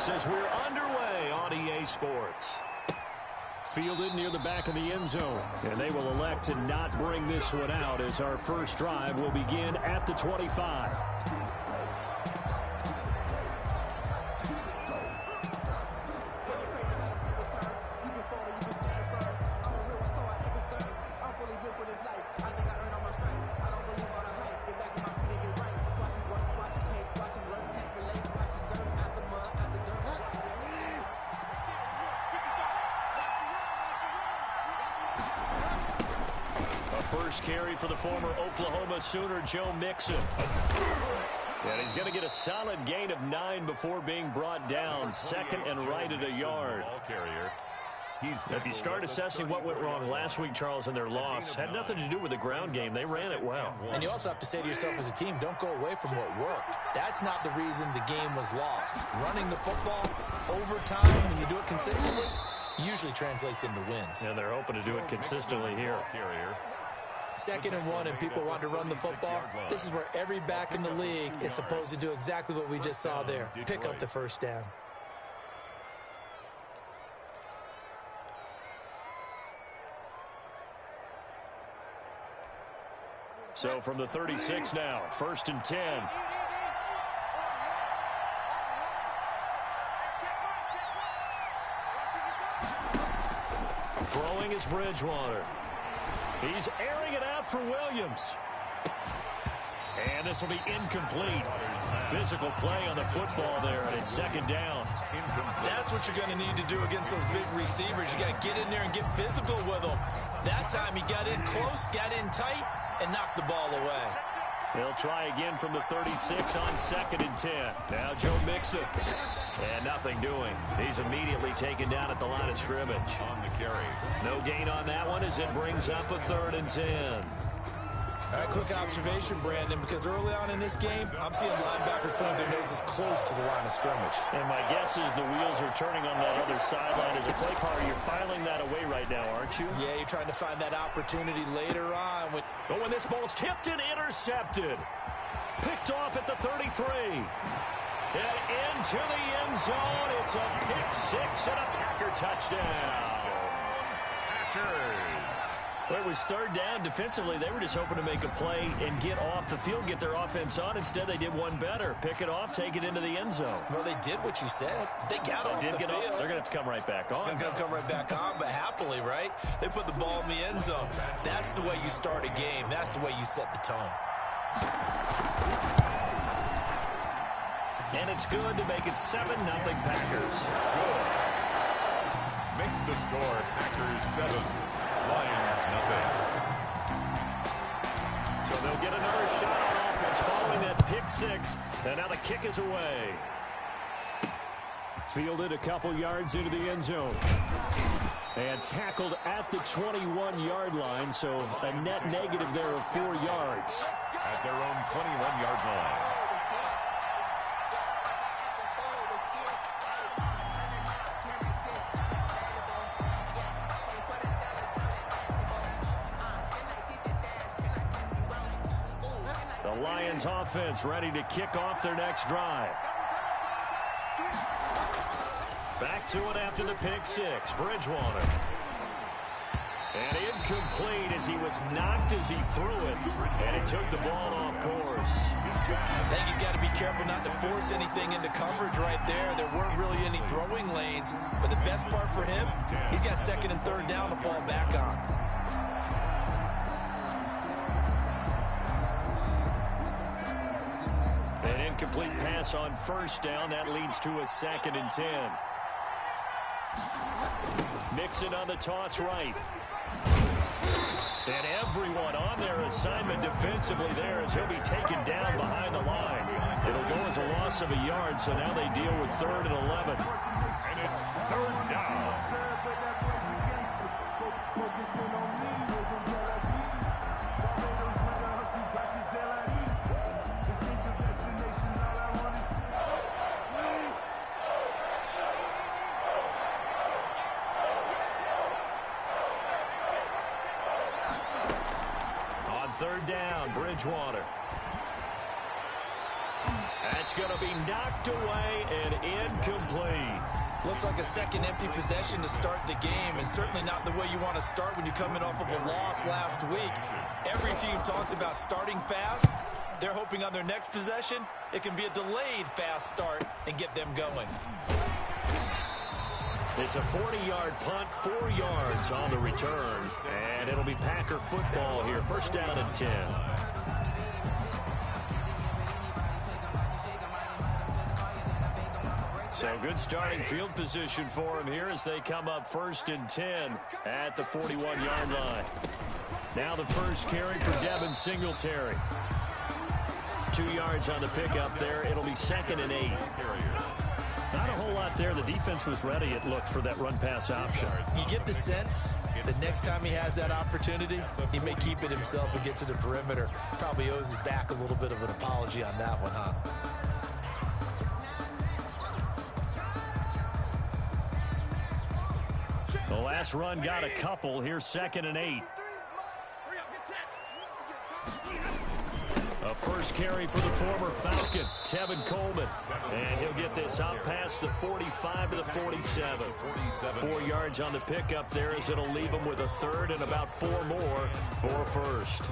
this as we're underway on EA Sports. Fielded near the back of the end zone. And they will elect to not bring this one out as our first drive will begin at the 25. First carry for the former Oklahoma Sooner, Joe Mixon. And he's going to get a solid gain of 9 before being brought down. Second and right at a yard. If you start assessing what went wrong last week, Charles, in their loss, had nothing to do with the ground game. They ran it well. And you also have to say to yourself as a team, don't go away from what worked. That's not the reason the game was lost. Running the football over time, when you do it consistently, usually translates into wins. And they're hoping to do it consistently here. 2nd and 1 and people want to run the football. This is where every back in the league is supposed to do exactly what we just saw there. Pick up the first down. So from the 36 now, 1st and 10. Throwing is Bridgewater. He's airing it out for Williams. And this will be incomplete. Physical play on the football there, and it's 2nd down. That's what you're going to need to do against those big receivers. You got to get in there and get physical with them. That time he got in close, got in tight, and knocked the ball away. They'll try again from the 36 on 2nd and 10. Now Joe Mixon. And nothing doing. He's immediately taken down at the line of scrimmage. On the carry. No gain on that one as it brings up a 3rd and 10. All right, quick observation, Brandon, because early on in this game, I'm seeing linebackers putting their noses close to the line of scrimmage. And my guess is the wheels are turning on that other sideline as a play caller. You're filing that away right now, aren't you? Yeah, you're trying to find that opportunity later on. But when this ball's tipped and intercepted. Picked off at the 33. And into the end zone. It's a pick 6 and a Packer touchdown. Packers. Well, it was 3rd down. Defensively, they were just hoping to make a play and get off the field, get their offense on. Instead, they did one better. Pick it off, take it into the end zone. Well, they did what you said. They got off the field. They're going to have to come right back on. They're going to come right back on, but happily, right? They put the ball in the end zone. That's the way you start a game. That's the way you set the tone. And it's good to make it 7-0 Packers. Good. Makes the score Packers 7, Lions nothing. So they'll get another shot on offense following that pick 6. And now the kick is away. Fielded a couple yards into the end zone. And tackled at the 21-yard line, so a net negative there of 4 yards. At their own 21-yard line. The Lions offense ready to kick off their next drive. Back to it after the pick 6. Bridgewater. And incomplete as he was knocked as he threw it. And he took the ball off course. I think he's got to be careful not to force anything into coverage right there. There weren't really any throwing lanes. But the best part for him, he's got 2nd and 3rd down to fall back on. An incomplete pass on 1st down. That leads to a 2nd and 10. Mixon on the toss right. And everyone on their assignment defensively there as he'll be taken down behind the line. It'll go as a loss of a yard, so now they deal with 3rd and 11. And it's 3rd down. On 3rd down, Bridgewater. That's going to be knocked away and incomplete. Looks like a second empty possession to start the game, and certainly not the way you want to start when you're coming off of a loss last week. Every team talks about starting fast. They're hoping on their next possession, it can be a delayed fast start and get them going. It's a 40-yard punt, 4 yards on the return, and it'll be Packer football here. First down and 10. So good starting field position for him here as they come up first and 10 at the 41-yard line. Now the first carry for Devin Singletary. 2 yards on the pickup there. It'll be second and 8. Not a whole lot there. The defense was ready, it looked, for that run-pass option. You get the sense that next time he has that opportunity, he may keep it himself and get to the perimeter. Probably owes his back a little bit of an apology on that one, huh? The last run got a couple. Here's second and 8. A first carry for the former Falcon, Tevin Coleman. And he'll get this out past the 45 to the 47. 4 yards on the pickup there as it'll leave him with a third and about 4 more for a first.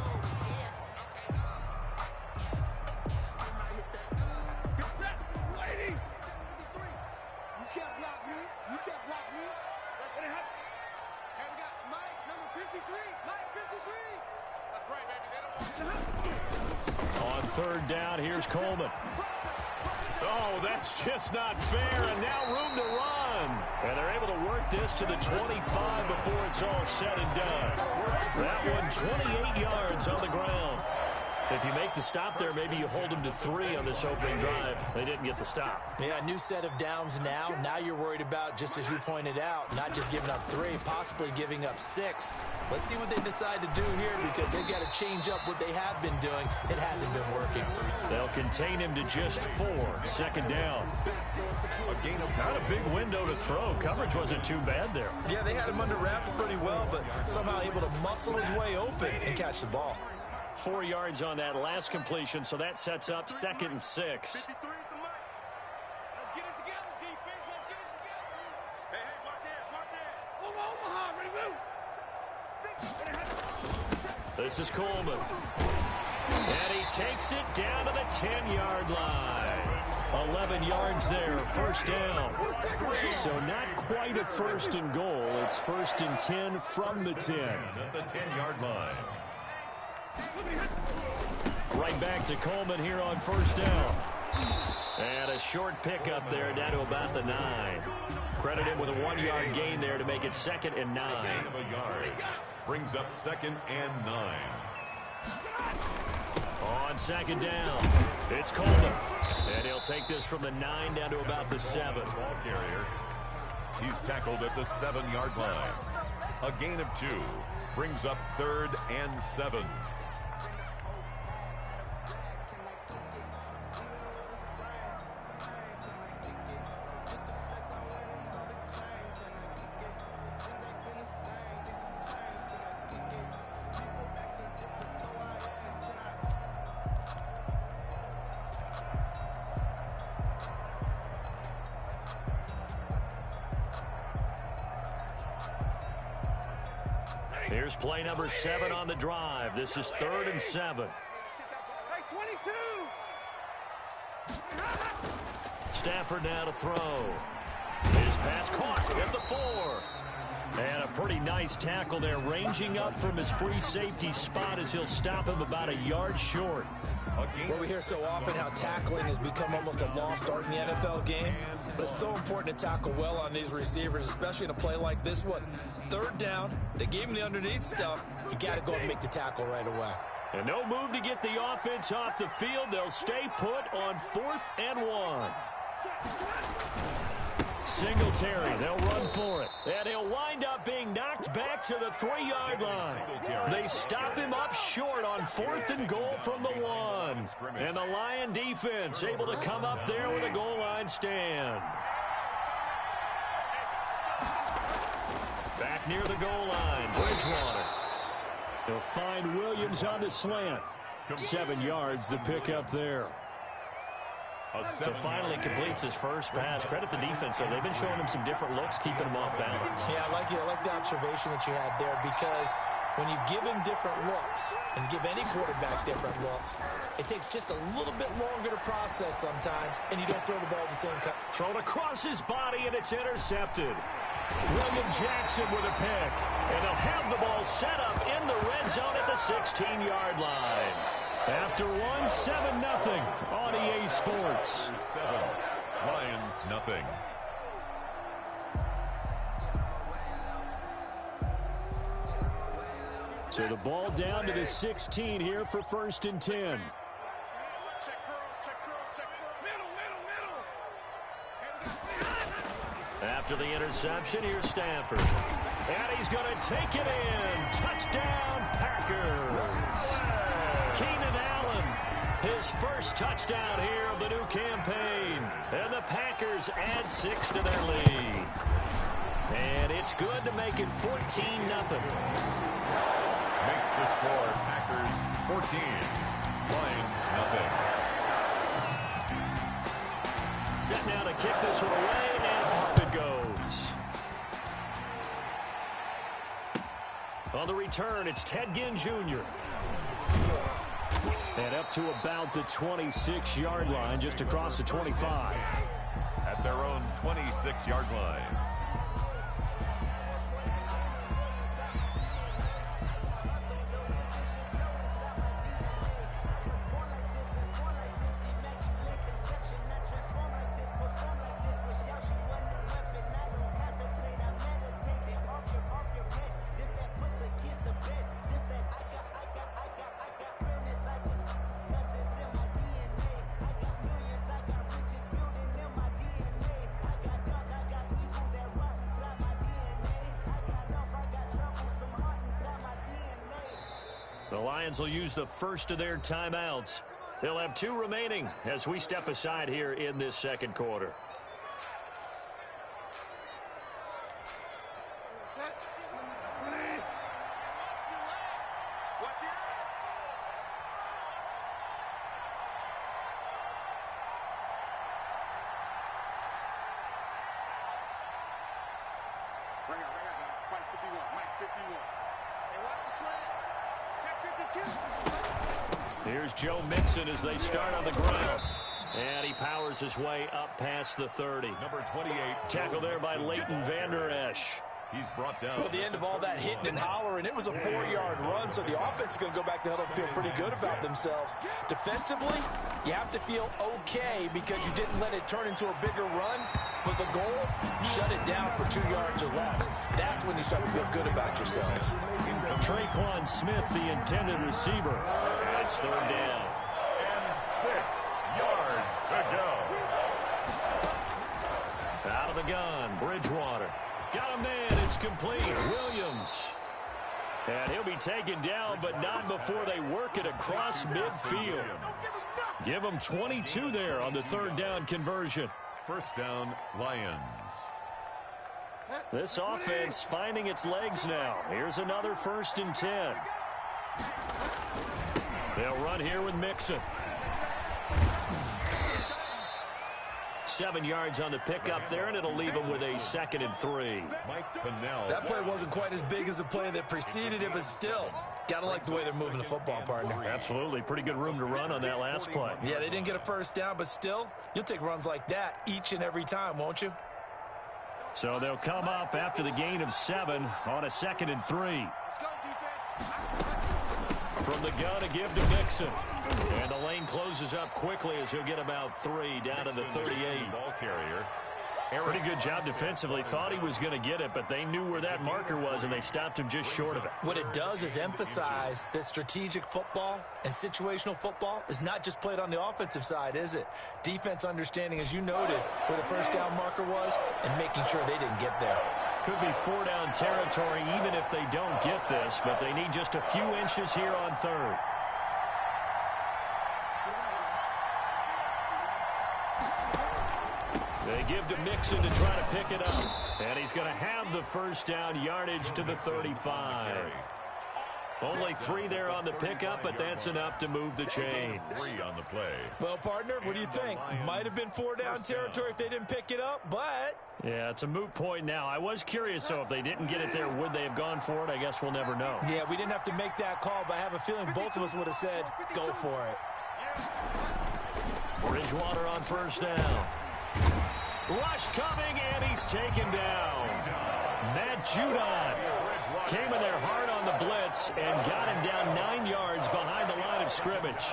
On third down, here's Coleman. Oh, that's just not fair, and now room to run. And they're able to work this to the 25 before it's all said and done. That one, 28 yards on the ground. If you make the stop there, maybe you hold them to 3 on this opening drive. They didn't get the stop. Yeah, new set of downs now. Now you're worried about, just as you pointed out, not just giving up 3, possibly giving up 6. Let's see what they decide to do here, because they've got to change up what they have been doing. It hasn't been working. They'll contain him to just 4. Second down. Not a big window to throw. Coverage wasn't too bad there. Yeah, they had him under wraps pretty well, but somehow able to muscle his way open and catch the ball. 4 yards on that last completion, so that sets up second and 6. This is Coleman. And he takes it down to the 10-yard line. 11 yards there, first down. So not quite a first and goal. It's first and 10 from the 10. At the 10-yard line. Right back to Coleman here on first down. And a short pickup there down to about the 9. Credit him with a 1-yard gain there to make it second and 9. Gain of a yard. Brings up second and 9. On second down, it's Coleman. And he'll take this from the 9 down to about the 7. Ball carrier. He's tackled at the 7-yard line. A gain of 2. Brings up third and 7. Here's play number 7 on the drive. This is third and 7. Stafford now to throw. His pass caught at the 4. And a pretty nice tackle there, ranging up from his free safety spot as he'll stop him about a yard short. Well, we hear so often how tackling has become almost a lost art in the NFL game, but it's so important to tackle well on these receivers, especially in a play like this one. Third down, they gave him the underneath stuff. You got to go and make the tackle right away. And no move to get the offense off the field. They'll stay put on 4th and 1. Singletary, they'll run for it. And he'll wind up being knocked back to the 3-yard line. They stop him up short on 4th and goal from the 1. And the Lion defense able to come up there with a goal line stand. Back near the goal line, Bridgewater. He'll find Williams on the slant. 7 yards the pick up there. So finally completes his first pass. Credit the defense, though. They've been showing him some different looks, keeping him off balance. Yeah, I like the observation that you had there, because when you give him different looks and give any quarterback different looks, it takes just a little bit longer to process sometimes, and you don't throw the ball the same cut. Thrown across his body, and it's intercepted. William Jackson with a pick. And they'll have the ball set up in the red zone at the 16-yard line. After 7-0 on EA Sports. 7, Lions nothing. So the ball down to the 16 here for 1st and 10. After the interception, here's Stafford. And he's going to take it in. Touchdown, Packers. Keenan Allen, his first touchdown here of the new campaign. And the Packers add 6 to their lead. And it's good to make it 14-0. Makes the score Packers 14, Lions nothing. Set now to kick this one away, and off it goes. On the return, it's Ted Ginn Jr. And up to about the 26-yard line, just across the 25. At their own 26-yard line. The Lions will use the first of their timeouts. They'll have 2 remaining as we step aside here in this second quarter. Here's Joe Mixon as they start on the ground. And he powers his way up past the 30. Number 28. Tackle there by Leighton Vander Esch. He's brought down. Well, at the end of all that hitting and hollering, it was a 4-yard run, so the offense is going to go back to huddle and feel pretty good about themselves. Defensively, you have to feel okay because you didn't let it turn into a bigger run, but the goal, shut it down for 2 yards or less. That's when you start to feel good about yourselves. Traquan Smith, the intended receiver. That's 3rd down. And 6 yards to go. Out of the gun, Bridgewater. Got a man, it's complete. Williams. And he'll be taken down, but not before they work it across midfield. Give them 22 there on the 3rd down conversion. 1st down, Lions. This offense finding its legs now. Here's another 1st and 10. They'll run here with Mixon. 7 yards on the pickup there, and it'll leave them with a 2nd and 3. Mike Pennell. That play wasn't quite as big as the play that preceded it, but still, got to like the way they're moving the football, partner. Absolutely. Pretty good room to run on that last play. Yeah, they didn't get a 1st down, but still, you'll take runs like that each and every time, won't you? So they'll come up after the gain of 7 on a 2nd and 3. From the gun, a give to Mixon. And the lane closes up quickly as he'll get about 3 down to the 38. Ball carrier. Pretty good job defensively. Thought he was going to get it, but they knew where that marker was, and they stopped him just short of it. What it does is emphasize that strategic football and situational football is not just played on the offensive side, is it? Defense understanding, as you noted, where the 1st down marker was and making sure they didn't get there. Could be 4 down territory even if they don't get this, but they need just a few inches here on 3rd. They give to Mixon to try to pick it up. And he's going to have the 1st down, yardage to the 35. Only 3 there on the pickup, but that's enough to move the chains. 3 on the play. Well, partner, what do you think? Might have been 4 down territory if they didn't pick it up, but... Yeah, it's a moot point now. I was curious, so if they didn't get it there, would they have gone for it? I guess we'll never know. Yeah, we didn't have to make that call, but I have a feeling both of us would have said, go for it. Bridgewater on first down. Rush coming, and he's taken down. Matt Judon came in there hard on the blitz and got him down 9 yards behind the line of scrimmage.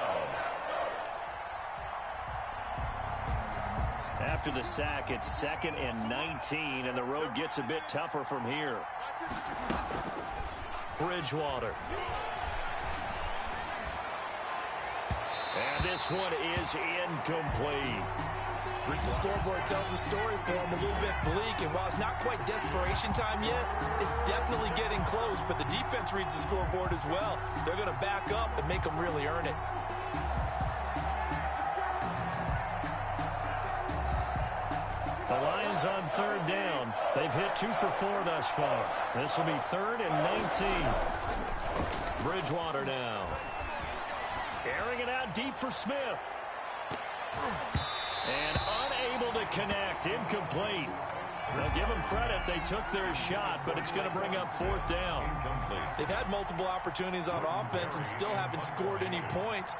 After the sack, it's 2nd and 19, and the road gets a bit tougher from here. Bridgewater. And this one is incomplete. The scoreboard tells the story for him, a little bit bleak, and while it's not quite desperation time yet, it's definitely getting close, but the defense reads the scoreboard as well. They're going to back up and make them really earn it. The Lions on 3rd down. They've hit 2 for 4 thus far. This will be 3rd and 19. Bridgewater now. Airing it out deep for Smith. And unable to connect. Incomplete. They'll give them credit. They took their shot, but it's going to bring up 4th down. They've had multiple opportunities on offense and still haven't scored any points.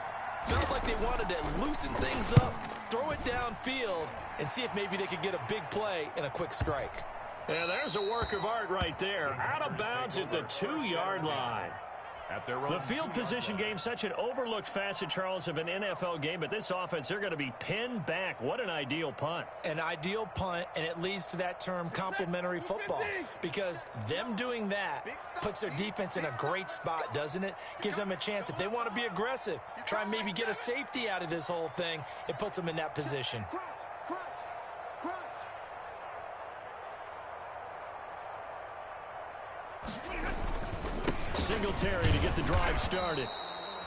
Felt like they wanted to loosen things up, throw it downfield, and see if maybe they could get a big play and a quick strike. Yeah, there's a work of art right there. Out of bounds at the 2-yard line. The field position game, such an overlooked facet, Charles, of an NFL game, but this offense, they're going to be pinned back. What an ideal punt. An ideal punt, and it leads to that term complementary football, because them doing that puts their defense in a great spot, doesn't it? Gives them a chance. If they want to be aggressive, try and maybe get a safety out of this whole thing, it puts them in that position. Singletary to get the drive started.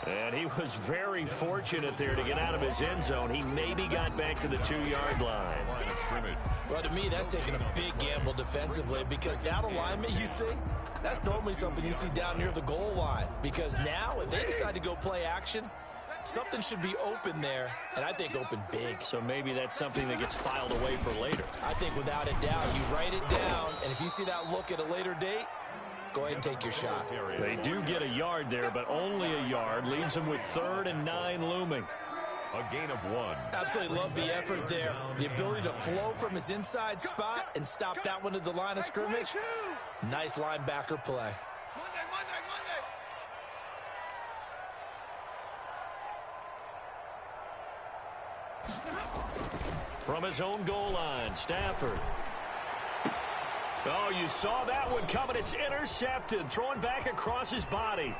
And he was very fortunate there to get out of his end zone. He maybe got back to the 2-yard line. Well, to me, that's taking a big gamble defensively, because that alignment you see, that's normally something you see down near the goal line. Because now, if they decide to go play action, something should be open there, and I think open big. So maybe that's something that gets filed away for later. I think without a doubt, you write it down, and if you see that look at a later date, go ahead and take your shot. They do get a yard there, but only a yard. Leaves them with 3rd and 9 looming. A gain of 1. Absolutely love the effort there. The ability to flow from his inside spot and stop that one at the line of scrimmage. Nice linebacker play. From his own goal line, Stafford. Oh, you saw that one coming. It's intercepted. Throwing back across his body.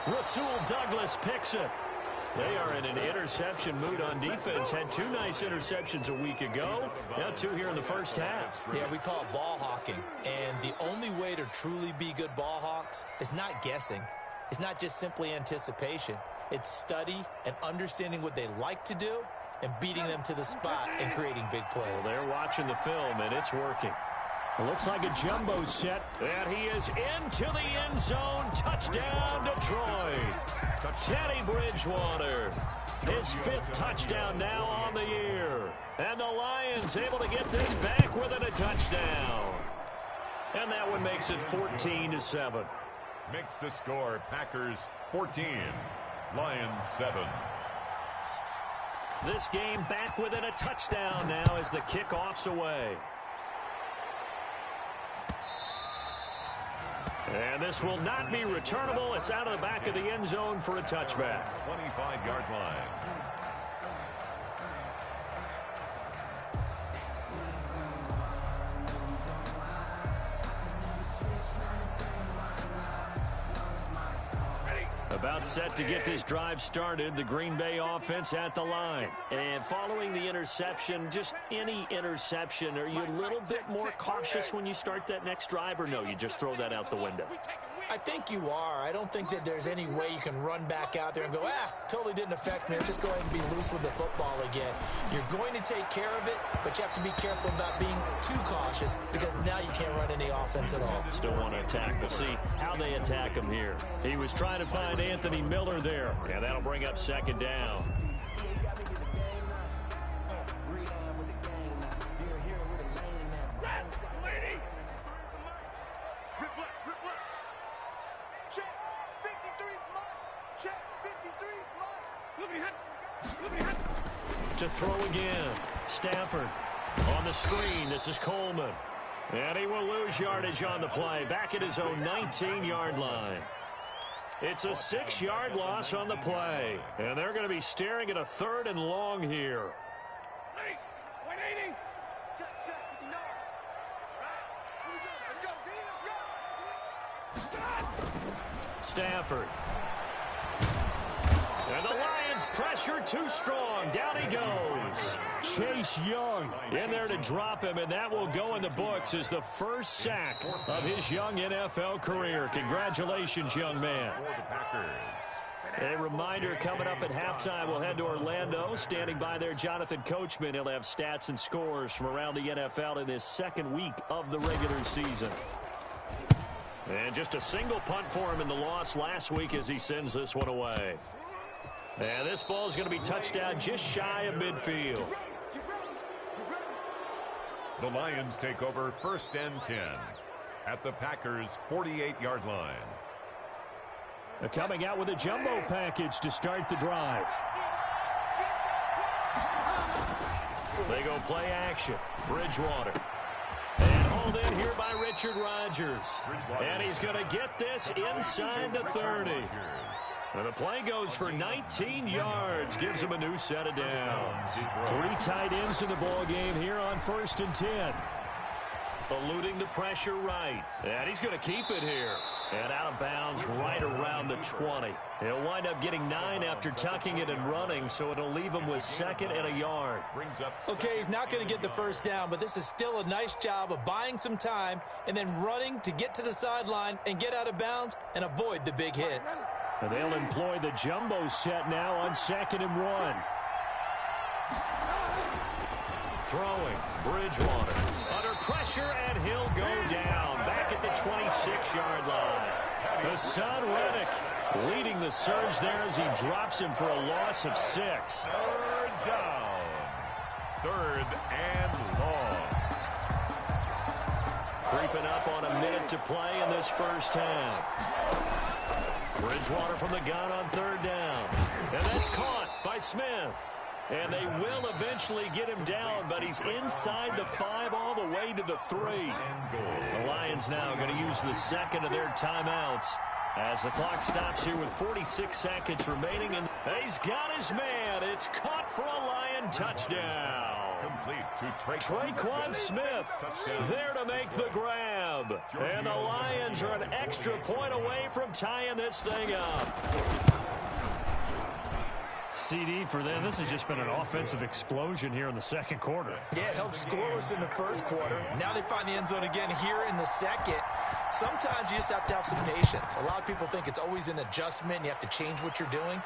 Rasul Douglas picks it. They are in an interception mood on defense. Had 2 nice interceptions a week ago. Now 2 here in the first half. Yeah, we call it ball hawking. And the only way to truly be good ball hawks is not guessing. It's not just simply anticipation. It's study and understanding what they like to do and beating them to the spot and creating big plays. Well, they're watching the film, and it's working. It looks like a jumbo set, and he is into the end zone. Touchdown, Detroit. Teddy Bridgewater, his 5th touchdown now on the year. And the Lions able to get this back within a touchdown. And that one makes it 14-7. Makes the score Packers 14, Lions 7. This game back within a touchdown now as the kickoff's away. And this will not be returnable. It's out of the back of the end zone for a touchback. 25-yard line. About set to get this drive started, the Green Bay offense at the line. And following the interception, just any interception, are you a little bit more cautious when you start that next drive, or no, you just throw that out the window? I think you are. I don't think that there's any way you can run back out there and go, totally didn't affect me. Let's just go ahead and be loose with the football again. You're going to take care of it, but you have to be careful about being too cautious. cautious because now you can't run any offense at all. Still want to attack. We'll see how they attack him here. He was trying to find Anthony Miller there, and that'll bring up second down. To throw again. Stafford on the screen. This is Coleman. And he will lose yardage on the play. Back at his own 19-yard line. It's a 6-yard loss on the play. And they're going to be staring at a 3rd and long here. Stafford. And the Lions pressure too strong. Down he goes. Chase Young in there to drop him, and that will go in the books as the first sack of his young NFL career. Congratulations, young man. A reminder coming up at halftime, we'll head to Orlando. Standing by there, Jonathan Coachman. He'll have stats and scores from around the NFL in this second week of the regular season. And just a single punt for him in the loss last week as he sends this one away. And this ball is going to be touchdown just shy of midfield. The Lions take over 1st and 10 at the Packers' 48-yard line. They're coming out with a jumbo package to start the drive. They go play action. Bridgewater. And hauled in here by Richard Rodgers. And he's going to get this inside the 30. And the play goes for 19 yards. Gives him a new set of downs. 3 tight ends in the ball game here on 1st and 10. Eluding the pressure right. And he's going to keep it here. And out of bounds right around the 20. He'll wind up getting 9 after tucking it and running, so it'll leave him with 2nd and a yard. Okay, he's not going to get the first down, but this is still a nice job of buying some time and then running to get to the sideline and get out of bounds and avoid the big hit. And they'll employ the jumbo set now on 2nd and 1. Throwing. Bridgewater. Under pressure, and he'll go down. Back at the 26-yard line. Hassan Reddick leading the surge there as he drops him for a loss of 6. 3rd down. 3rd and long. Creeping up on a minute to play in this first half. Bridgewater from the gun on 3rd down. And that's caught by Smith. And they will eventually get him down, but he's inside the 5 all the way to the 3. The Lions now going to use the 2nd of their timeouts as the clock stops here with 46 seconds remaining. And he's got his man. It's caught for a Lion touchdown. Complete to Traquan Smith there to make the grab. And the Lions are an extra point away from tying this thing up. CD for them. This has just been an offensive explosion here in the 2nd quarter. Yeah, held scoreless in the 1st quarter. Now they find the end zone again here in the 2nd. Sometimes you just have to have some patience. A lot of people think it's always an adjustment. You have to change what you're doing.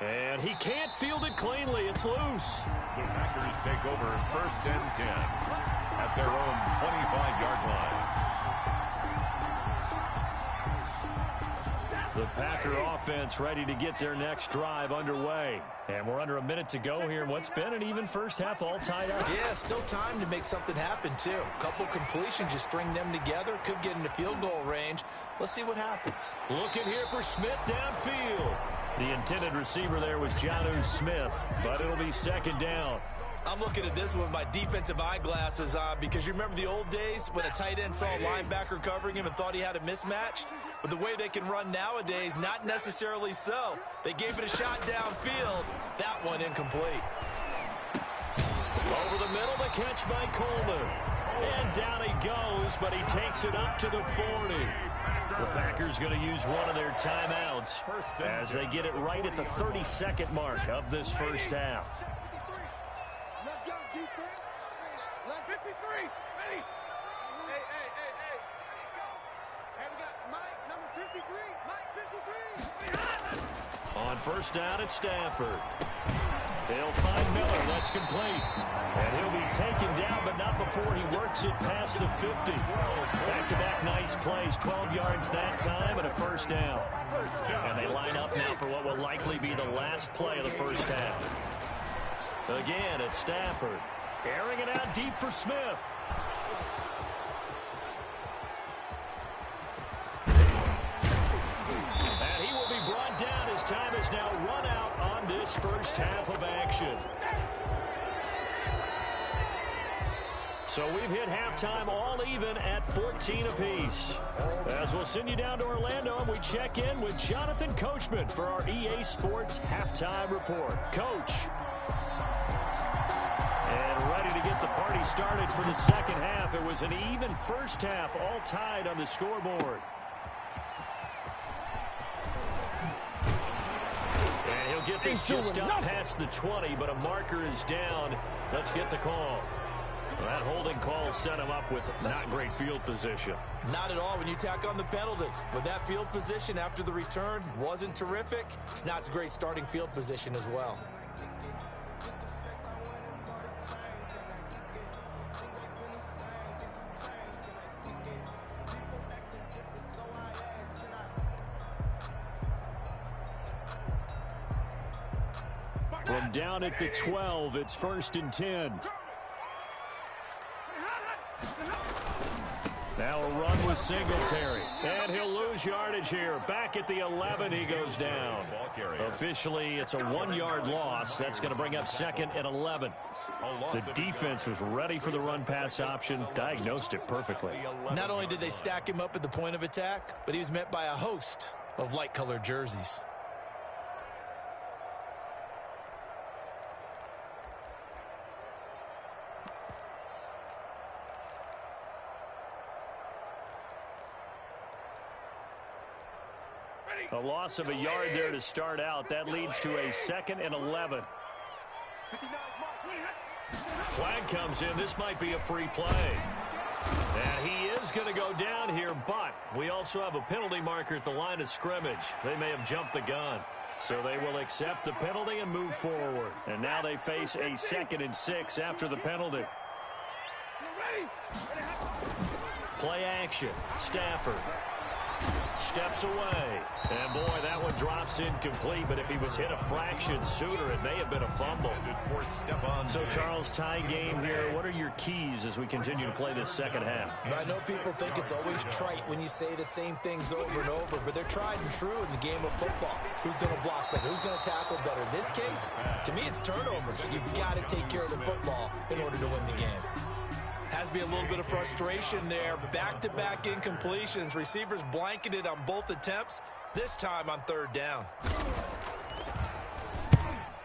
And he can't field it cleanly. It's loose. The Packers take over 1st and 10 at their own 25-yard line. The Packer offense ready to get their next drive underway. And we're under a minute to go here. What's been an even first half, all tied up. Yeah, still time to make something happen, too. A couple completions, you string them together. Could get into field goal range. Let's see what happens. Looking here for Smith downfield. The intended receiver there was Jonnu Smith, but it'll be 2nd down. I'm looking at this with my defensive eyeglasses on because you remember the old days when a tight end saw a linebacker covering him and thought he had a mismatch? But the way they can run nowadays, not necessarily so. They gave it a shot downfield. That one incomplete. Over the middle, the catch by Coleman. And down he goes, but he takes it up to the 40. The Packers going to use one of their timeouts as they get it right at the 32nd mark of this first half. Let's go, defense. Let's 53. Ready. Hey. Let's go. And we got Mike, number 53. Mike, 53. On 1st down, it's Stafford. He'll find Miller. That's complete. And he'll be taken down, but not before he works it past the 50. Back-to-back nice plays, 12 yards that time, and a first down. And they line up now for what will likely be the last play of the first half. Again, it's Stafford. Airing it out deep for Smith. And he will be brought down as time is now run out on this first half of action. So we've hit halftime all even at 14 apiece. As we'll send you down to Orlando, and we check in with Jonathan Coachman for our EA Sports Halftime Report. Coach. And ready to get the party started for the second half. It was an even first half, all tied on the scoreboard. And he'll get this just up past the 20, but a marker is down. Let's get the call. That holding call set him up with not great field position. Not at all when you tack on the penalty. But that field position after the return wasn't terrific. It's not a great starting field position as well. From down at the 12, it's 1st and 10. Now a run with Singletary. And he'll lose yardage here. Back at the 11, he goes down. Officially, it's a 1-yard loss. That's going to bring up 2nd and 11. The defense was ready for the run-pass option, diagnosed it perfectly. Not only did they stack him up at the point of attack, but he was met by a host of light-colored jerseys. A loss of a yard there to start out. That leads to a 2nd and 11. Flag comes in. This might be a free play. And he is going to go down here, but we also have a penalty marker at the line of scrimmage. They may have jumped the gun. So they will accept the penalty and move forward. And now they face a 2nd and 6 after the penalty. Play action. Stafford steps away. And boy, that one drops incomplete, but if he was hit a fraction sooner, it may have been a fumble. So, Charles, tie game here. What are your keys as we continue to play this second half? I know people think it's always trite when you say the same things over and over, but they're tried and true in the game of football. Who's going to block better? Who's going to tackle better? In this case, to me, it's turnovers. You've got to take care of the football in order to win the game. Has to be a little bit of frustration there. Back-to-back incompletions. Receivers blanketed on both attempts, this time on 3rd down.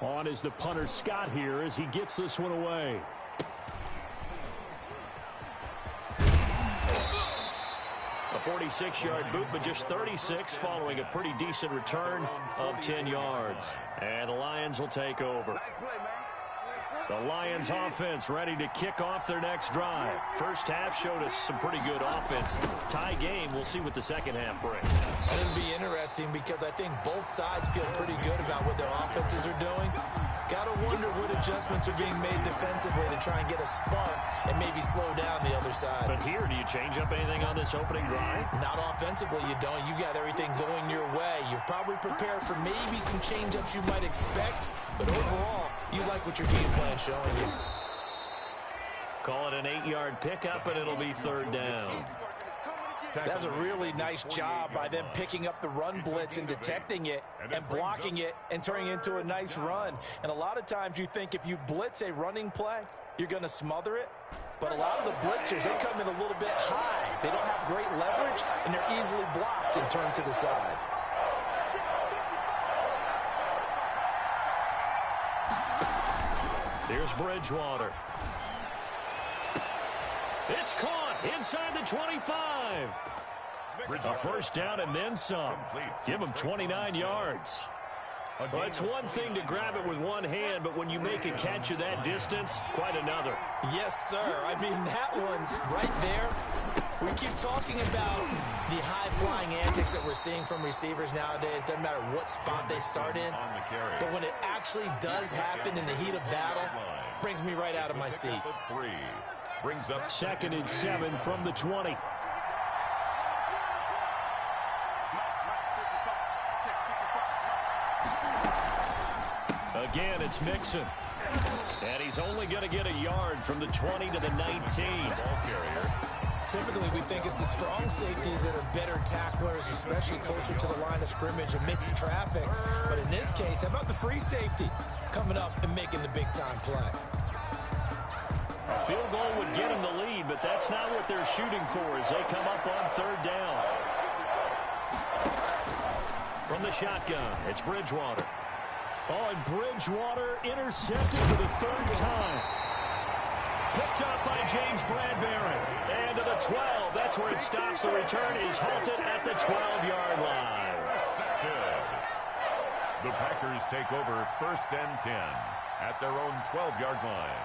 On is the punter Scott here as he gets this one away. A 46-yard boot, but just 36 following a pretty decent return of 10 yards. And the Lions will take over. The Lions offense ready to kick off their next drive. First half showed us some pretty good offense. Tie game, we'll see what the second half brings. It'll be interesting because I think both sides feel pretty good about what their offenses are doing. Got to wonder what adjustments are being made defensively to try and get a spark and maybe slow down the other side. But here, do you change up anything on this opening drive? Not offensively, you don't. You got everything going your way. You've probably prepared for maybe some change-ups you might expect, but overall, you like what your game plan's showing you. Call it an 8-yard pickup, and it'll be 3rd down. That's a really nice job by them picking up the run blitz and detecting it and blocking it and turning it into a nice run. And a lot of times you think if you blitz a running play, you're going to smother it. But a lot of the blitzers, they come in a little bit high. They don't have great leverage, and they're easily blocked and turned to the side. Here's Bridgewater. It's caught inside the 25. A first down and then some. Give him 29 yards. Well, it's one thing to grab it with one hand, but when you make a catch of that distance, quite another. Yes, sir. I mean, that one right there We keep talking about the high-flying antics that we're seeing from receivers nowadays. Doesn't matter what spot they start in. But when it actually does happen in the heat of battle, brings me right out of my seat. Brings up 2nd and 7 from the 20. Again, it's Mixon. And he's only going to get a yard from the 20 to the 19. Ball carrier. Typically, we think it's the strong safeties that are better tacklers, especially closer to the line of scrimmage amidst traffic. But in this case, how about the free safety coming up and making the big-time play? A field goal would get him the lead, but that's not what they're shooting for as they come up on 3rd down. From the shotgun, it's Bridgewater. Oh, and Bridgewater intercepted for the 3rd time. Picked up by James Bradbury. And to the 12. That's where it stops. The return is halted at the 12-yard line. Good. The Packers take over 1st and 10 at their own 12-yard line.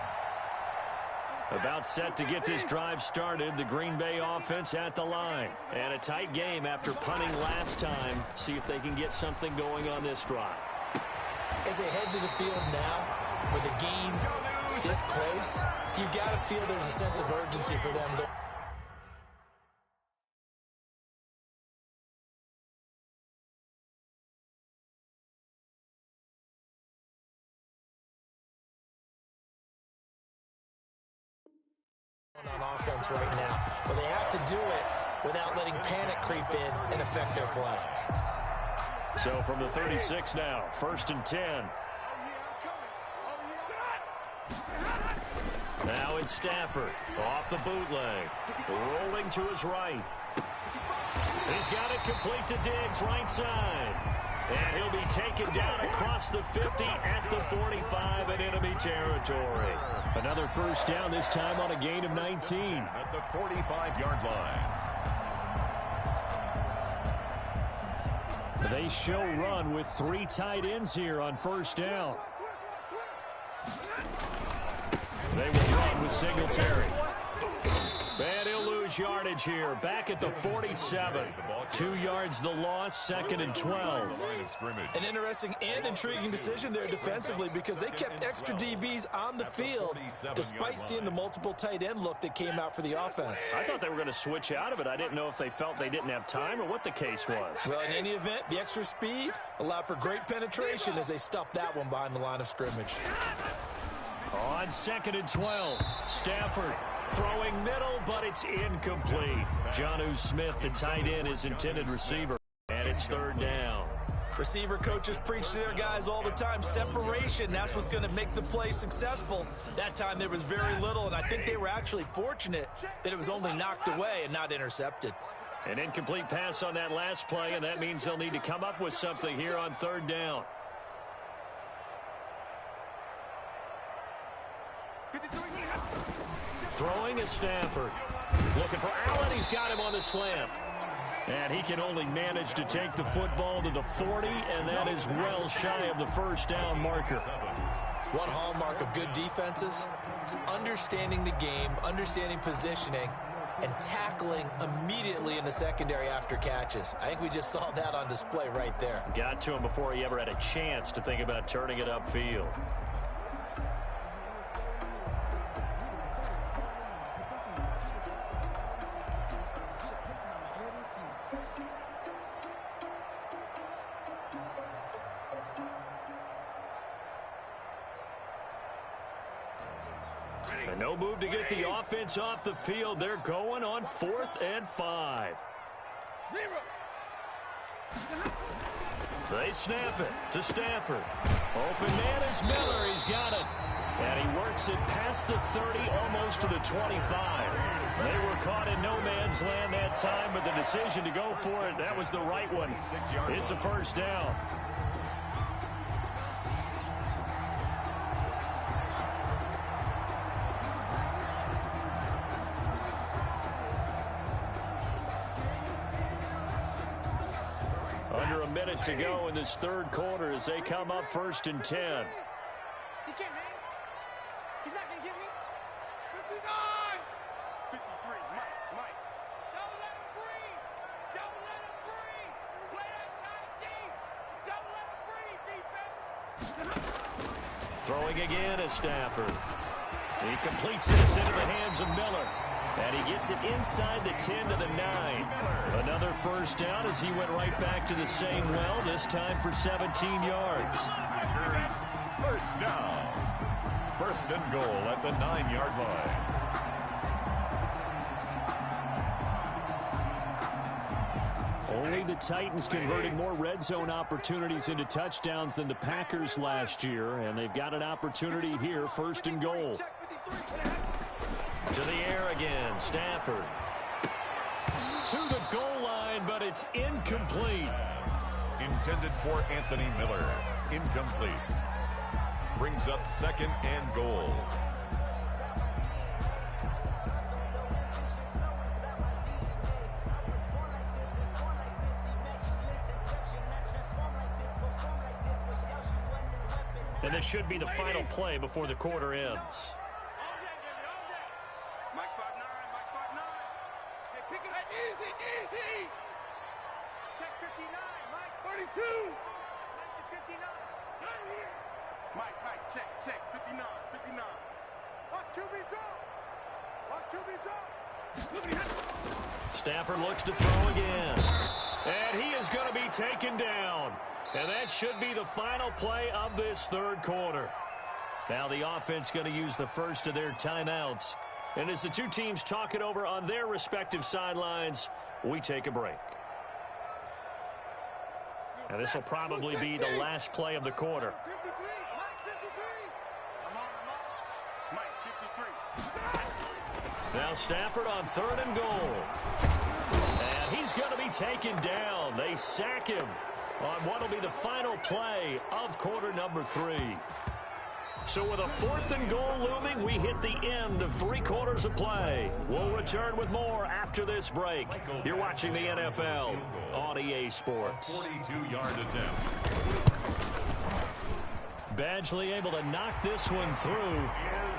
About set to get this drive started. The Green Bay offense at the line. And a tight game after punting last time. See if they can get something going on this drive. As they head to the field now, with the game this close, you've got to feel there's a sense of urgency for them. On offense right now, but they have to do it without letting panic creep in and affect their play. So from the 36 now, 1st and 10. Now it's Stafford off the bootleg, rolling to his right. He's got it complete to Diggs, right side. And he'll be taken down across the 50 at the 45 in enemy territory. Another 1st down, this time on a gain of 19. At the 45-yard line. They show run with 3 tight ends here on 1st down. They will run with Singletary. And he'll lose yardage here. Back at the 47. 2 yards the loss, 2nd and 12. An interesting and intriguing decision there defensively because they kept extra DBs on the field despite seeing the multiple tight end look that came out for the offense. I thought they were going to switch out of it. I didn't know if they felt they didn't have time or what the case was. Well, in any event, the extra speed allowed for great penetration as they stuffed that one behind the line of scrimmage. On 2nd and 12, Stafford throwing middle, but it's incomplete. Jonnu Smith, the tight end, is intended receiver, and it's 3rd down. Receiver coaches preach to their guys all the time. Separation, that's what's going to make the play successful. That time there was very little, and I think they were actually fortunate that it was only knocked away and not intercepted. An incomplete pass on that last play, and that means they'll need to come up with something here on 3rd down. Throwing is Stafford. Looking for Allen. He's got him on the slant. And he can only manage to take the football to the 40, and that is well shy of the 1st down marker. One hallmark of good defenses is understanding the game, understanding positioning, and tackling immediately in the secondary after catches. I think we just saw that on display right there. Got to him before he ever had a chance to think about turning it upfield. And no move to get the offense off the field. They're going on 4th and 5. They snap it to Stafford. Open man is Miller. He's got it. And he works it past the 30, almost to the 25. They were caught in no man's land that time, but the decision to go for it, that was the right one. It's a 1st down. Under a minute to go in this 3rd quarter as they come up 1st and 10. He can't hang. He's not going to get me. 59. 53. Mike. Throwing again is Stafford. He completes this into the hands of Miller. And he gets it inside the 10 to the 9. Another first down as he went right back to the same well, this time for 17 yards. Packers first down. First and goal at the 9-yard line. Only the Titans converted more red zone opportunities into touchdowns than the Packers last year, and they've got an opportunity here, first and goal. To the air again, Stafford. To the goal line, but it's incomplete. Intended for Anthony Miller. Incomplete. Brings up second and goal. And this should be the final play before the quarter ends. Mike 5'9", Mike 5'9". Hey, pick it up. Easy, easy. Check 59, Mike 32. Mike 59. Not here. Mike, check 59, 59. Watch QB draw. Watch QB draw. Stafford looks to throw again. And he is going to be taken down. And that should be the final play of this third quarter. Now the offense going to use the first of their timeouts. And as the two teams talk it over on their respective sidelines, we take a break. And this will probably be the last play of the quarter. 53, Mike 53. Mike 53. Now Stafford on third and goal. And he's going to be taken down. They sack him on what will be the final play of quarter number 3. So with a fourth and goal looming, we hit the end of 3 quarters of play. We'll return with more after this break. You're watching the NFL on EA Sports. 42-yard attempt. Badgley able to knock this one through.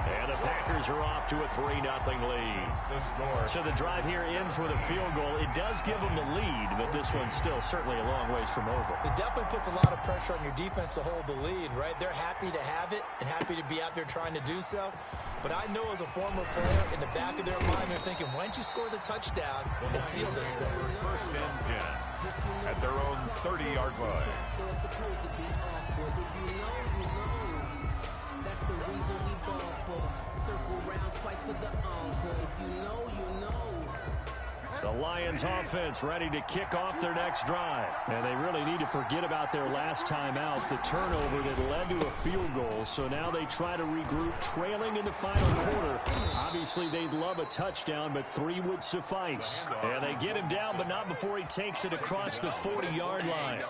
And the Packers are off to a 3-0 lead. So the drive here ends with a field goal. It does give them the lead, but this one's still certainly a long ways from over. It definitely puts a lot of pressure on your defense to hold the lead, right? They're happy to have it and happy to be out there trying to do so. But I know as a former player, in the back of their mind, they're thinking, why don't you score the touchdown and seal this thing? First and 10 at their own 30-yard line. That's the reason we ball for. Circle round twice for the encore. If you know, you know. The Lions offense ready to kick off their next drive. And they really need to forget about their last time out, the turnover that led to a field goal. So now they try to regroup, trailing in the final quarter. Obviously, they'd love a touchdown, but 3 would suffice. And they get him down, but not before he takes it across the 40-yard line.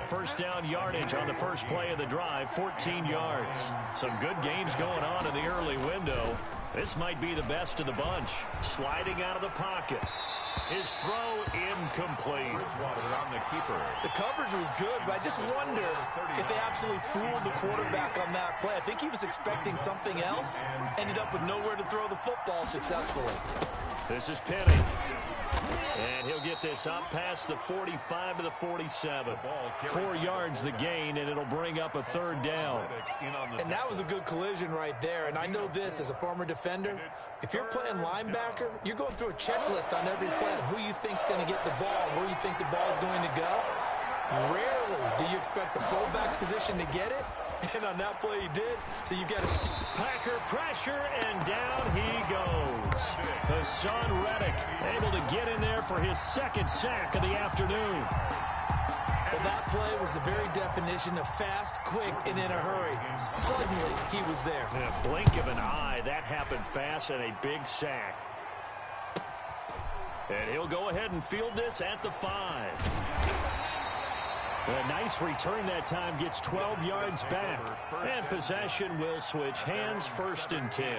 First down yardage on the first play of the drive, 14 yards. Some good gains going on in the early window. This might be the best of the bunch. Sliding out of the pocket. His throw incomplete. On the keeper. The coverage was good, but I just wonder if they absolutely fooled the quarterback on that play. I think he was expecting something else. Ended up with nowhere to throw the football successfully. This is Penny. And he'll get this up past the 45 to the 47. 4 yards the gain, and it'll bring up a third down. And that was a good collision right there. And I know this as a former defender. If you're playing linebacker, you're going through a checklist on every play on who you think's going to get the ball, where you think the ball's going to go. Rarely do you expect the fullback position to get it. And on that play he did, so you got to... Packer pressure, and down he goes. Hassan Reddick able to get in there for his second sack of the afternoon. Well, that play was the very definition of fast, quick, and in a hurry. Suddenly, he was there. In a blink of an eye, that happened fast, and a big sack. And he'll go ahead and field this at the 5. A nice return that time, gets 12 yards back. And possession will switch hands, first and 10.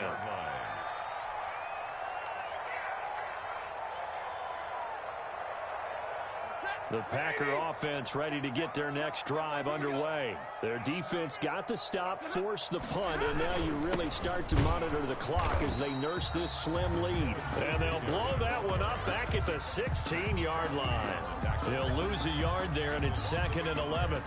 The Packer offense ready to get their next drive underway. Their defense got the stop, forced the punt, and now you really start to monitor the clock as they nurse this slim lead. And they'll blow that one up back at the the 16-yard line. He'll lose a yard there, and it's 2nd and 11.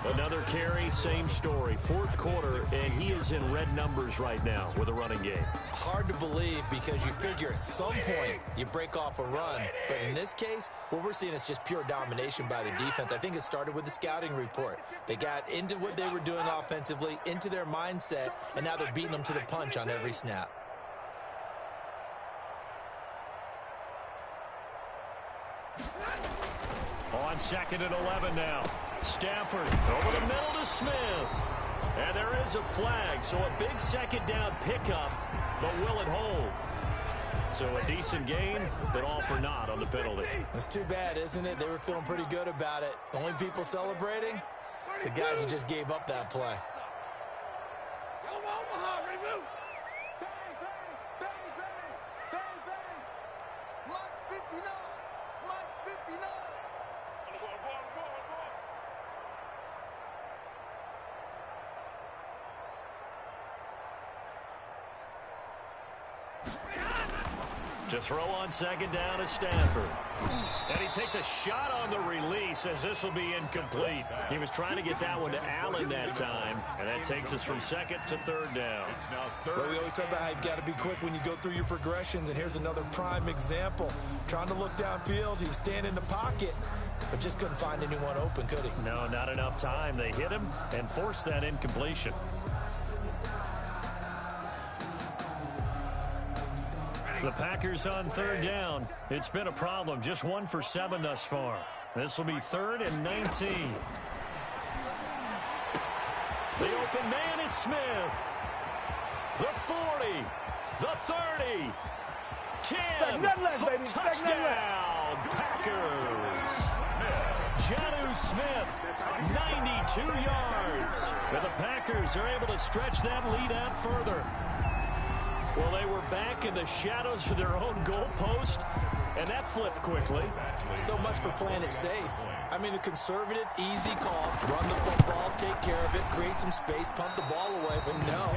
Another carry, same story. Fourth quarter, and he is in red numbers right now with a running game. Hard to believe because you figure at some point you break off a run. But in this case, what we're seeing is just pure domination by the defense. I think it started with the scouting report. They got into what they were doing offensively, into their mindset, and now they're beating them to the punch on every snap. On 2nd and 11 now. Stafford over the middle to Smith. And there is a flag, so a big second down pickup, but will it hold? So a decent gain, but all for naught on the penalty. It's too bad, isn't it? They were feeling pretty good about it. The only people celebrating? The guys who just gave up that play. To throw on 2nd down is Stafford. And he takes a shot on the release as this will be incomplete. He was trying to get that one to Allen that time, and that takes us from 2nd to 3rd down. Well, we always talk about how you've got to be quick when you go through your progressions, and here's another prime example. Trying to look downfield, he was standing in the pocket, but just couldn't find anyone open, could he? No, not enough time. They hit him and forced that incompletion. The Packers on 3rd down. It's been a problem. Just 1 for 7 thus far. This will be 3rd and 19. The open man is Smith. The 40. The 30. 10. Touchdown, Packers. Jonnu Smith, 92 yards. And the Packers are able to stretch that lead out further. Well, they were back in the shadows of their own goalpost, and that flipped quickly. So much for playing it safe. I mean, a conservative, easy call, run the football, take care of it, create some space, pump the ball away. But no,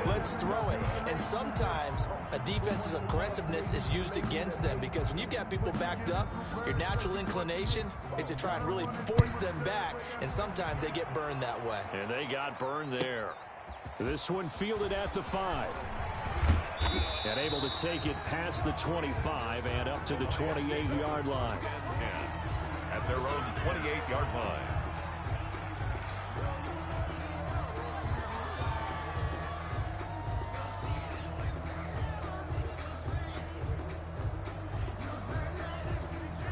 let's throw it. And sometimes a defense's aggressiveness is used against them because when you've got people backed up, your natural inclination is to try and really force them back, and sometimes they get burned that way. And they got burned there. This one fielded at the 5. And able to take it past the 25 and up to the 28-yard line. 10 at their own 28-yard line.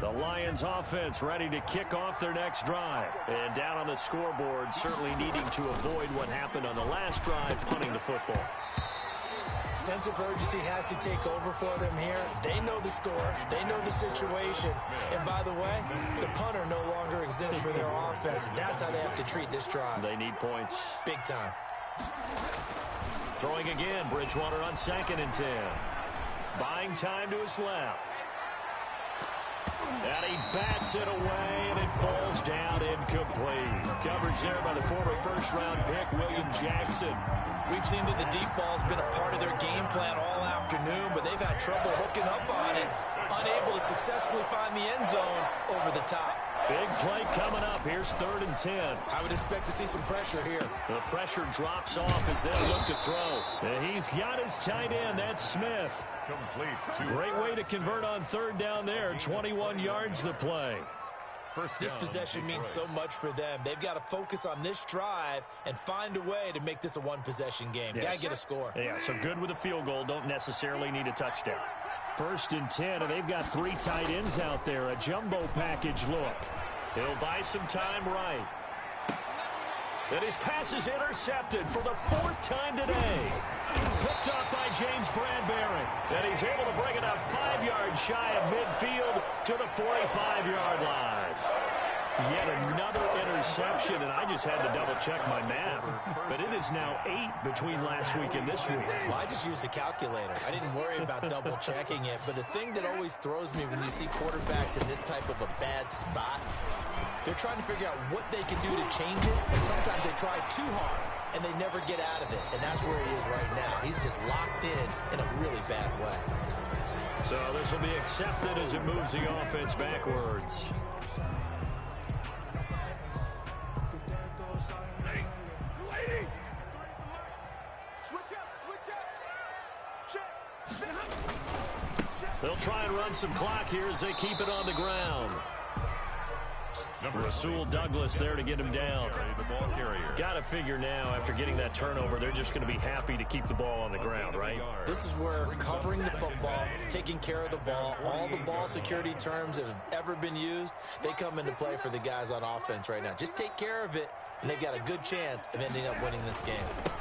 The Lions offense ready to kick off their next drive. And down on the scoreboard, certainly needing to avoid what happened on the last drive, punting the football. Sense of urgency has to take over for them here. They know the score. They know the situation. And by the way, the punter no longer exists for their offense. That's how they have to treat this drive. They need points. Big time. Throwing again, Bridgewater on 2nd and 10. Buying time to his left. And he bats it away, and it falls down incomplete. Coverage there by the former first-round pick, William Jackson. We've seen that the deep ball's been a part of their game plan all afternoon, but they've had trouble hooking up on it, unable to successfully find the end zone over the top. Big play coming up. Here's 3rd and 10. I would expect to see some pressure here. The pressure drops off as they look to throw. And he's got his tight end. That's Smith. Complete. Great way to convert on 3rd down there. 21 yards the play. This possession means so much for them. They've got to focus on this drive and find a way to make this a one-possession game. Yes. Got to get a score. Yeah, so good with a field goal. Don't necessarily need a touchdown. 1st and 10, and they've got 3 tight ends out there. A jumbo package look. He'll buy some time right. And his pass is intercepted for the 4th time today. Picked up by James Bradbury. And he's able to bring it up 5 yards shy of midfield to the 45-yard line. Yet another interception, and I just had to double-check my math. But it is now 8 between last week and this week. Well, I just used a calculator. I didn't worry about double-checking it. But the thing that always throws me when you see quarterbacks in this type of a bad spot, they're trying to figure out what they can do to change it. And sometimes they try too hard, and they never get out of it. And that's where he is right now. He's just locked in a really bad way. So this will be accepted as it moves the offense backwards. They'll try and run some clock here as they keep it on the ground. Rasul Douglas there to get him down. Got to figure now, after getting that turnover, they're just going to be happy to keep the ball on the ground, right? This is where covering the football, taking care of the ball, all the ball security terms that have ever been used, they come into play for the guys on offense right now. Just take care of it, and they've got a good chance of ending up winning this game.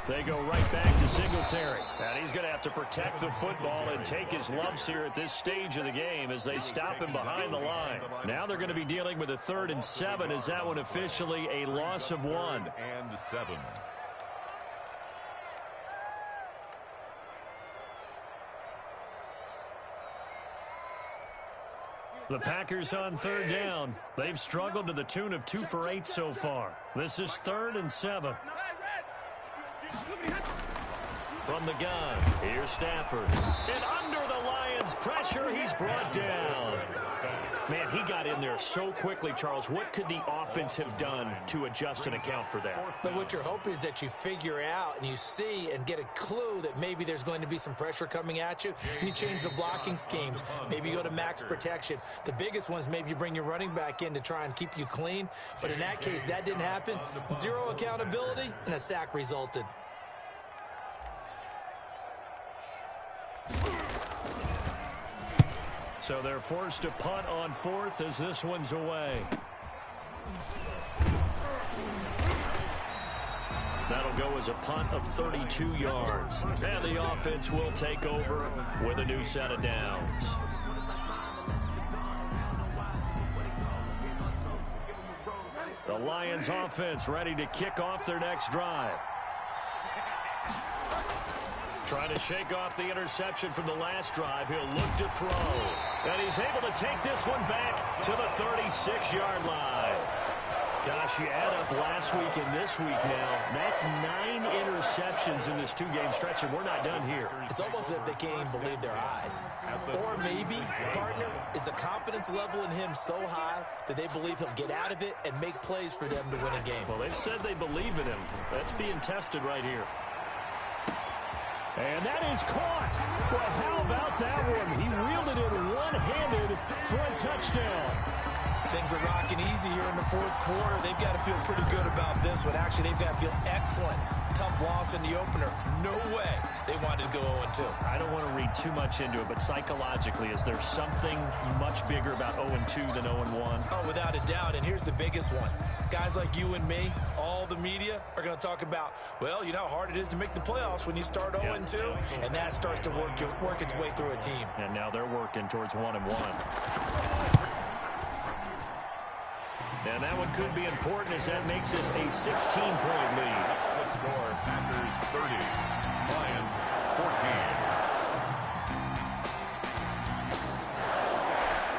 They go right back to Singletary. And he's going to have to protect the football and take his lumps here at this stage of the game as they stop him behind the line. Now they're going to be dealing with a 3rd and 7. Is that one officially a loss of 1? And 7. The Packers on 3rd down. They've struggled to the tune of 2 for 8 so far. This is 3rd and 7. From the gun, here's Stafford. And under the Lions' pressure, he's brought down. Man, he got in there so quickly, Charles. What could the offense have done to adjust and account for that? But what you're hoping is that you figure out and you see and get a clue that maybe there's going to be some pressure coming at you. And you change the blocking schemes. Maybe you go to max protection. The biggest one is maybe you bring your running back in to try and keep you clean. But in that case, that didn't happen. 0 accountability, and a sack resulted. So they're forced to punt on 4th as this one's away. That'll go as a punt of 32 yards. And the offense will take over with a new set of downs. The Lions offense ready to kick off their next drive. Trying to shake off the interception from the last drive. He'll look to throw. And he's able to take this one back to the 36-yard line. Gosh, you add up last week and this week now. That's 9 interceptions in this 2-game stretch, and we're not done here. It's almost as if they can't even believe their eyes. Or maybe, partner, is the confidence level in him so high that they believe he'll get out of it and make plays for them to win a game. Well, they've said they believe in him. That's being tested right here. And that is caught. Well, how about that one? He reeled it in one-handed for a touchdown. Things are rocking easy here in the 4th quarter. They've got to feel pretty good about this one. Actually, they've got to feel excellent. Tough loss in the opener. No way they wanted to go 0-2. I don't want to read too much into it, but psychologically, is there something much bigger about 0-2 than 0-1? Oh, without a doubt, and here's the biggest one. Guys like you and me, all the media, are going to talk about, well, you know how hard it is to make the playoffs when you start 0-2, and that starts to work its way through a team. And now they're working towards 1-1. And that one could be important as that makes this a 16-point lead. That's the score. Packers 30, Lions 14.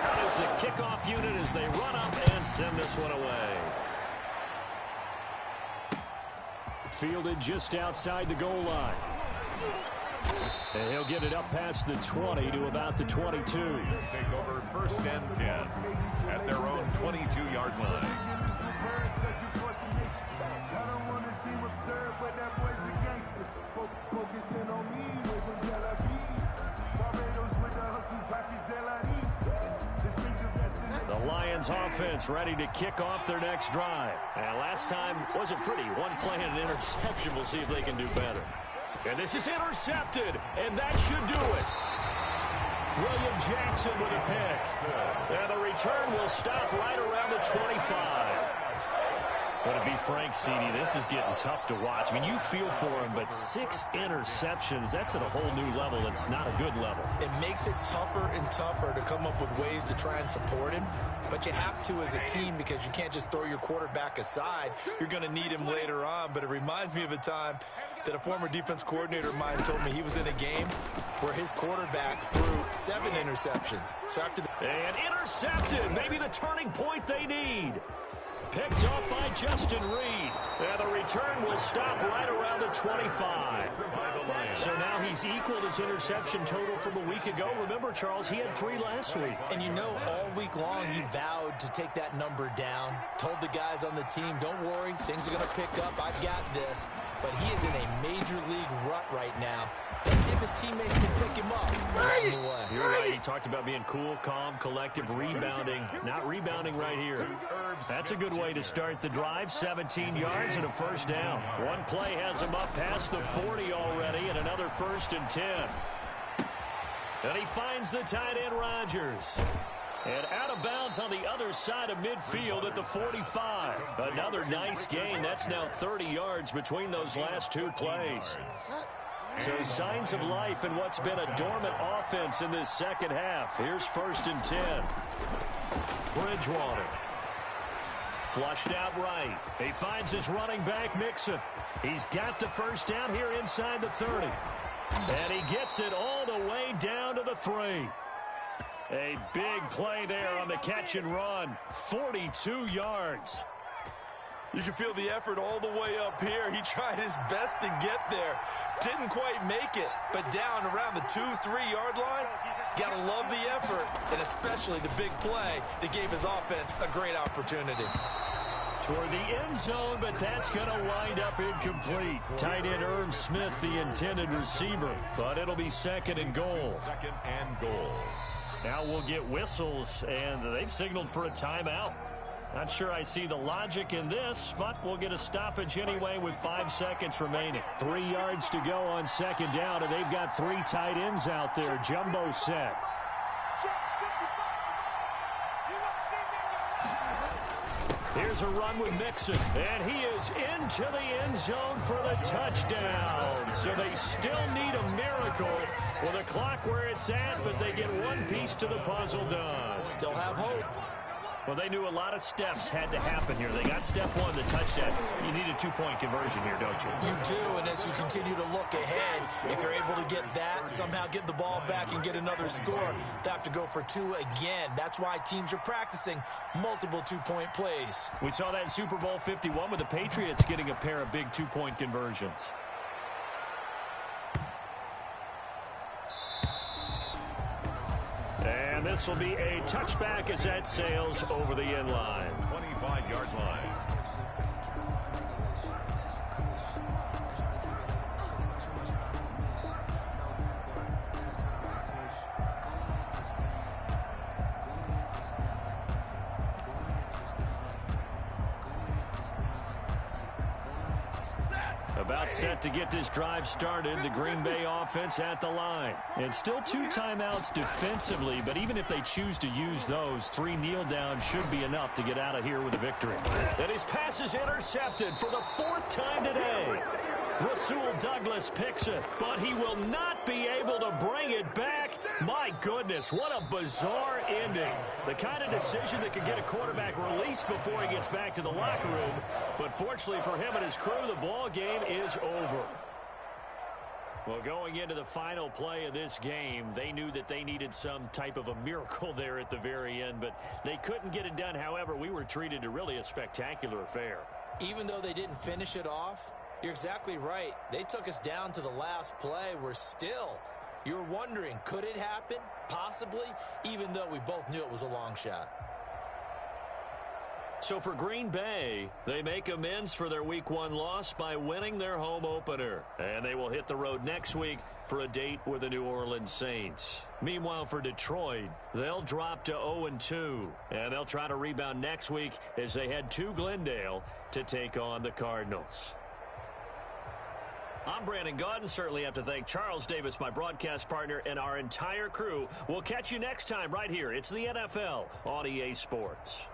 Out is the kickoff unit as they run up and send this one away. Fielded just outside the goal line. And he'll get it up past the 20 to about the 22. Take over 1st and 10 at their own 22-yard line. The Lions offense ready to kick off their next drive. And last time wasn't pretty. One play and an interception. We'll see if they can do better. And this is intercepted, and that should do it. William Jackson with a pick. And the return will stop right around the 25. But to be frank, CD, this is getting tough to watch. I mean, you feel for him, but 6 interceptions, that's at a whole new level. It's not a good level. It makes it tougher and tougher to come up with ways to try and support him. But you have to as a team because you can't just throw your quarterback aside. You're going to need him later on. But it reminds me of a time that a former defense coordinator of mine told me he was in a game where his quarterback threw 7 interceptions. So after and intercepted, maybe the turning point they need. Picked off by Justin Reed. And the return will stop right around the 25. So now he's equaled his interception total from a week ago. Remember, Charles, he had 3 last week. And you know, all week long he vowed to take that number down. Told the guys on the team, don't worry, things are going to pick up. I've got this. But he is in a major league rut right now. Let's see if his teammates can pick him up along the way. You're right. He talked about being cool, calm, collective, rebounding. Not rebounding right here. That's a good way to start the drive. 17 yards and a first down. One play has him up past the 40 already, and another 1st and 10. And he finds the tight end, Rodgers. And out of bounds on the other side of midfield at the 45. Another nice gain. That's now 30 yards between those last 2 plays. So signs of life in what's been a dormant offense in this second half. Here's 1st and 10. Bridgewater. Flushed out right. He finds his running back, Mixon. He's got the first down here inside the 30. And he gets it all the way down to the 3. A big play there on the catch and run. 42 yards. You can feel the effort all the way up here. He tried his best to get there. Didn't quite make it, but down around the 2-3 yard line, gotta love the effort, and especially the big play that gave his offense a great opportunity. Toward the end zone, but that's going to wind up incomplete. Tight end Irv Smith, the intended receiver, but it'll be 2nd and goal. 2nd and goal. Now we'll get whistles, and they've signaled for a timeout. Not sure I see the logic in this, but we'll get a stoppage anyway with 5 seconds remaining. 3 yards to go on 2nd down, and they've got 3 tight ends out there. Jumbo set. Here's a run with Mixon, and he is into the end zone for the touchdown. So they still need a miracle with the clock where it's at, but they get one piece to the puzzle done. Still have hope. Well, they knew a lot of steps had to happen here. They got step 1, the touchdown. You need a 2-point conversion here, don't you? You do, and as you continue to look ahead, if you're able to get that, somehow get the ball back and get another score, they have to go for 2 again. That's why teams are practicing multiple 2-point plays. We saw that in Super Bowl 51 with the Patriots getting a pair of big 2-point conversions. And this will be a touchback as that sails over the end line. 25-yard line. About set to get this drive started, the Green Bay offense at the line. And still 2 timeouts defensively, but even if they choose to use those, 3 kneel downs should be enough to get out of here with a victory. And his pass is intercepted for the 4th time today. Rasul Douglas picks it, but he will not be able to bring it back. My goodness, what a bizarre ending. The kind of decision that could get a quarterback released before he gets back to the locker room. But fortunately for him and his crew, the ball game is over. Well, going into the final play of this game, they knew that they needed some type of a miracle there at the very end, but they couldn't get it done. However, we were treated to really a spectacular affair. Even though they didn't finish it off, you're exactly right. They took us down to the last play. You're wondering, could it happen? Possibly, even though we both knew it was a long shot. So for Green Bay, they make amends for their Week 1 loss by winning their home opener. And they will hit the road next week for a date with the New Orleans Saints. Meanwhile, for Detroit, they'll drop to 0-2. And they'll try to rebound next week as they head to Glendale to take on the Cardinals. I'm Brandon Gaudin. Certainly have to thank Charles Davis, my broadcast partner, and our entire crew. We'll catch you next time right here. It's the NFL on EA Sports.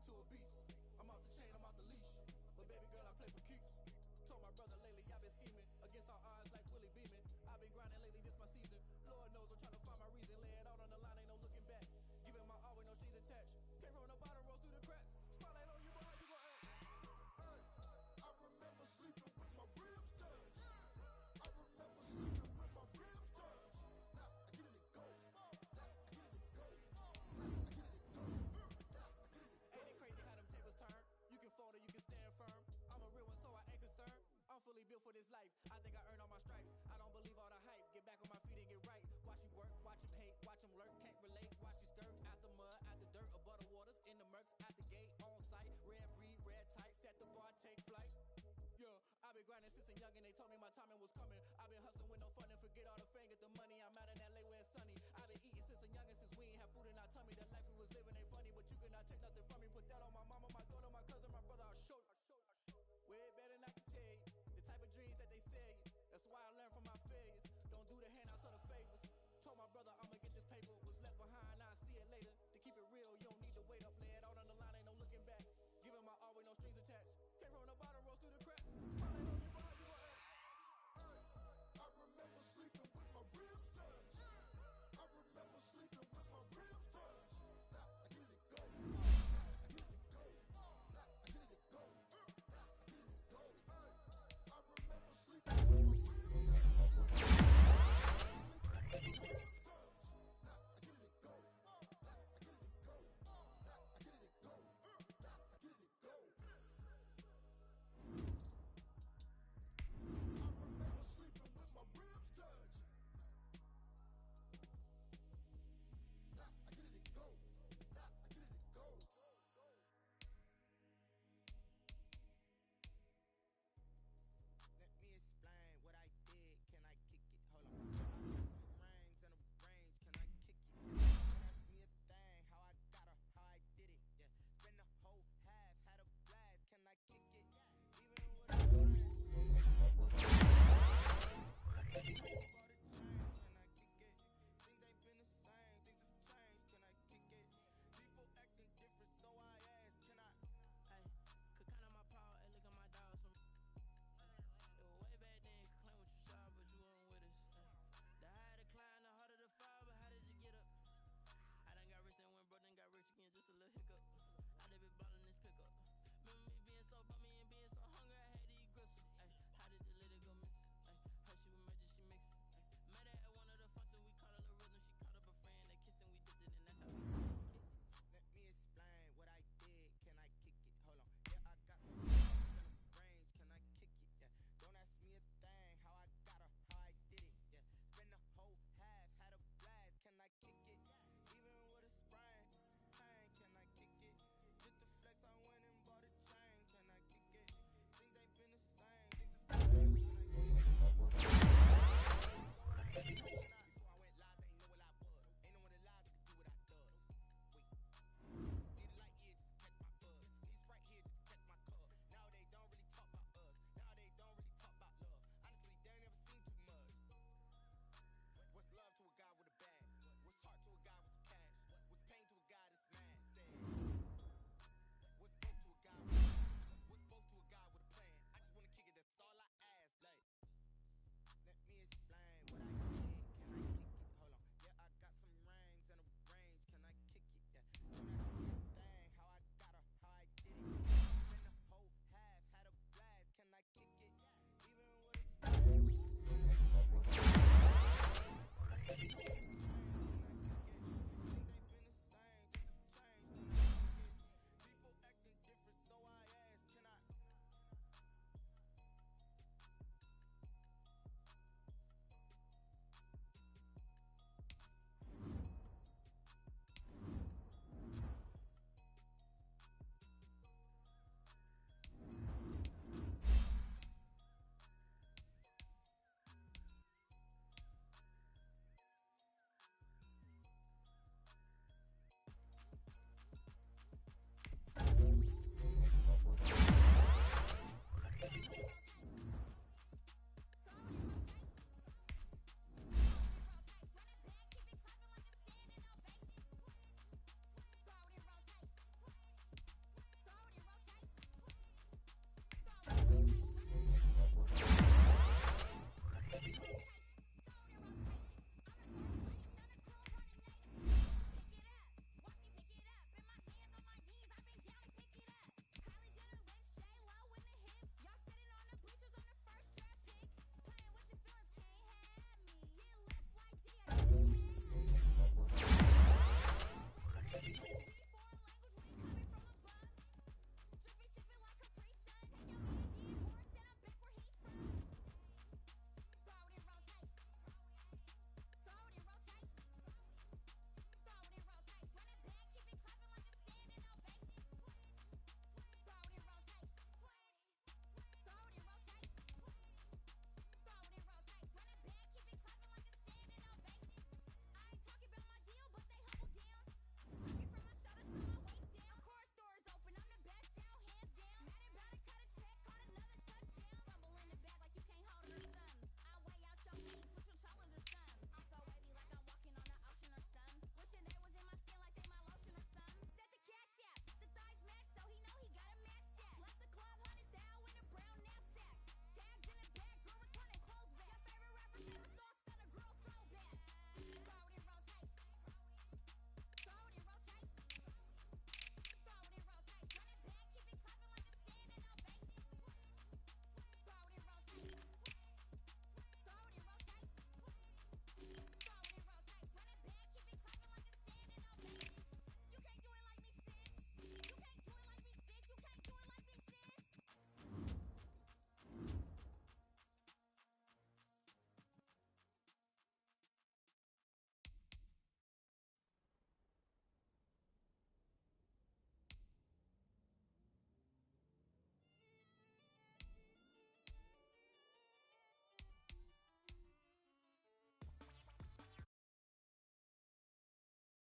to a beast. I'm off the chain, I'm off the leash. But baby girl, I play for keeps. Told my brother lately, I've been scheming against all odds like Willie Beeman. I've been grinding lately, this my season. Lord knows I'm trying to find my reason. Lay it out on the line, ain't no looking back. Giving my all with no strings attached. Came from the bottom, rose through the cracks. Spotlight on you, but how you gon' act? Hey, I remember sleeping with my ribs touched. I remember sleeping with my ribs touched. Now I get it and go. Now I get it and go. Now I get it and go. Now I get it and go. Ain't it crazy how them tables turn? You can fold or you can stand firm. I'm a real one, so I ain't concerned. I'm fully built for this life. I think I earned all my stripes. I don't believe all the hype. Get back on my feet and get right. Watch you work, watch him hate, watch him lurk. Can't relate, watch you skirt. Out the mud, out the dirt, above the waters, in the murks, at the gate, on site. Red breed, red tight, set the bar, take flight. Yeah, I've been grinding since a young and they told me my timing was coming. I've been hustling with no fun and forget all the fame, get the money. I'm out in LA where it's sunny. I've been eating since a young and since we ain't have food in our tummy. The life we was living ain't funny, but you cannot take nothing from me. Put that on my mama, my daughter,